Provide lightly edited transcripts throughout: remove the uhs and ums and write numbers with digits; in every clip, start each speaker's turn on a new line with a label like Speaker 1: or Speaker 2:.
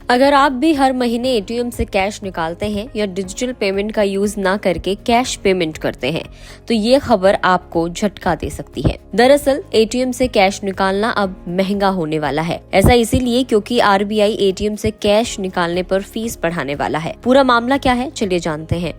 Speaker 1: अगर आप भी हर महीने एटीएम से कैश निकालते हैं या डिजिटल पेमेंट का यूज ना करके कैश पेमेंट करते हैं तो ये खबर आपको झटका दे सकती है। दरअसल एटीएम से कैश निकालना अब महंगा होने वाला है। ऐसा इसीलिए क्योंकि आरबीआई एटीएम से कैश निकालने पर फीस बढ़ाने वाला है। पूरा मामला क्या है, चलिए जानते हैं।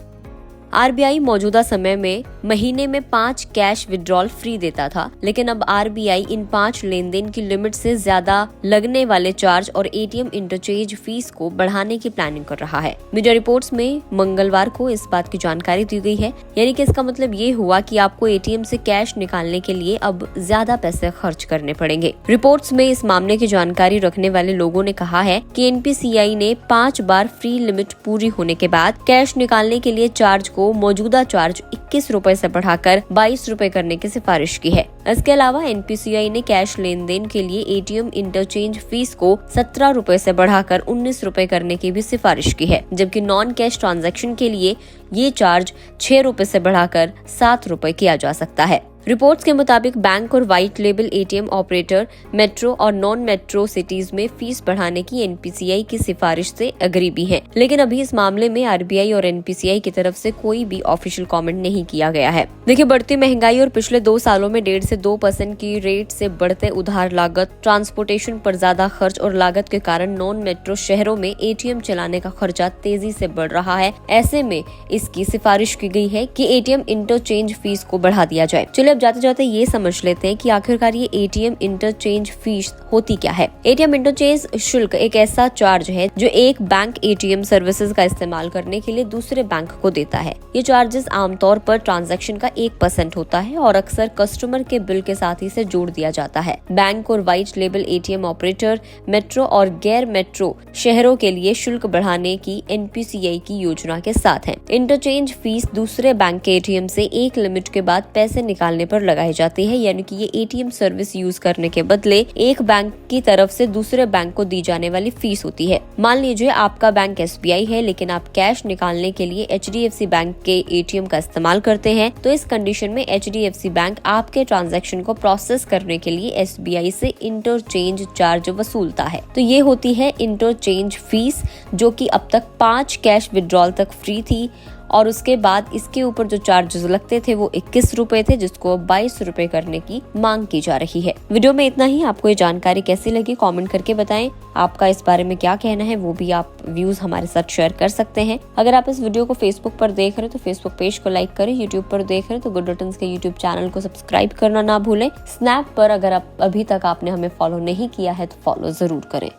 Speaker 1: आरबीआई मौजूदा समय में महीने में 5 कैश विड्रॉल फ्री देता था, लेकिन अब आरबीआई इन 5 लेनदेन की लिमिट से ज्यादा लगने वाले चार्ज और एटीएम इंटरचेंज फीस को बढ़ाने की प्लानिंग कर रहा है। मीडिया रिपोर्ट्स में मंगलवार को इस बात की जानकारी दी गई है, यानी कि इसका मतलब ये हुआ कि आपको एटीएम से कैश निकालने के लिए अब ज्यादा पैसे खर्च करने पड़ेंगे। रिपोर्ट्स में इस मामले की जानकारी रखने वाले लोगों ने कहा है कि एनपीसीआई ने 5 बार फ्री लिमिट पूरी होने के बाद कैश निकालने के लिए चार्ज को मौजूदा चार्ज 21 रुपए से बढ़ाकर 22 रुपए करने की सिफारिश की है। इसके अलावा एनपीसीआई ने कैश लेन देन के लिए एटीएम इंटरचेंज फीस को 17 रुपए से बढ़ाकर 19 रुपए करने की भी सिफारिश की है, जबकि नॉन कैश ट्रांजैक्शन के लिए ये चार्ज 6 रुपए से बढ़ाकर 7 रुपए किया जा सकता है। रिपोर्ट्स के मुताबिक बैंक और white label ATM operator metro और नॉन मेट्रो सिटीज में फीस बढ़ाने की एनपीसीआई की सिफारिश से एग्री भी है, लेकिन अभी इस मामले में आरबीआई और एनपीसीआई की तरफ से कोई भी ऑफिशियल कमेंट नहीं किया गया है। देखिए, बढ़ती महंगाई और पिछले 2 सालों में 1.5 से 2% की रेट से बढ़ते उधार लागत, ट्रांसपोर्टेशन पर ज्यादा खर्च और लागत के कारण नॉन मेट्रो शहरों में एटीएम चलाने का खर्चा तेजी से बढ़ रहा है। ऐसे में इसकी सिफारिश की गई है कि एटीएम इंटरचेंज फीस को बढ़ा दिया जाए। चलिए अब जाते जाते ये समझ लेते हैं कि आखिरकार ये एटीएम इंटरचेंज फीस होती क्या है। एटीएम इंटरचेंज शुल्क एक ऐसा चार्ज है जो एक बैंक एटीएम सर्विसेज का इस्तेमाल करने के लिए दूसरे बैंक को देता है। ये चार्जेस आमतौर पर ट्रांजैक्शन का 1% होता है और अक्सर कस्टमर के बिल के साथ ही से जोड़ दिया जाता है। बैंक और white label ATM operator metro और गैर मेट्रो शहरों के लिए शुल्क बढ़ाने की एनपीसीआई की योजना के साथ है। इंटरचेंज फीस दूसरे बैंक के एटीएम से एक लिमिट के बाद पैसे निकालने पर लगाई जाती है, यानी कि ये एटीएम सर्विस यूज करने के बदले एक बैंक की तरफ से दूसरे बैंक को दी जाने वाली फीस होती है। मान लीजिए आपका बैंक एसबीआई है, लेकिन आप कैश निकालने के लिए एचडीएफसी बैंक के एटीएम का इस्तेमाल करते हैं, तो इस कंडीशन में एचडीएफसी बैंक आपके ट्रांजैक्शन को प्रोसेस करने के लिए एसबीआई से इंटरचेंज चार्ज वसूलता है। तो ये होती है इंटरचेंज फीस, जो कि अब तक 5 कैश विड्रॉल तक फ्री थी और उसके बाद इसके ऊपर जो चार्जेस लगते थे वो 21 रुपए थे, जिसको 22 रुपए करने की मांग की जा रही है। वीडियो में इतना ही। आपको ये जानकारी कैसी लगी कमेंट करके बताएं। आपका इस बारे में क्या कहना है वो भी आप व्यूज हमारे साथ शेयर कर सकते हैं। अगर आप इस वीडियो को फेसबुक पर देख रहे हैं तो फेसबुक पेज को लाइक करें, यूट्यूब पर देख रहे हैं तो गुड रिटर्न्स के यूट्यूब चैनल को सब्सक्राइब करना ना भूलें। स्नैप पर अगर आप अभी तक आपने हमें फॉलो नहीं किया है तो फॉलो जरूर करें।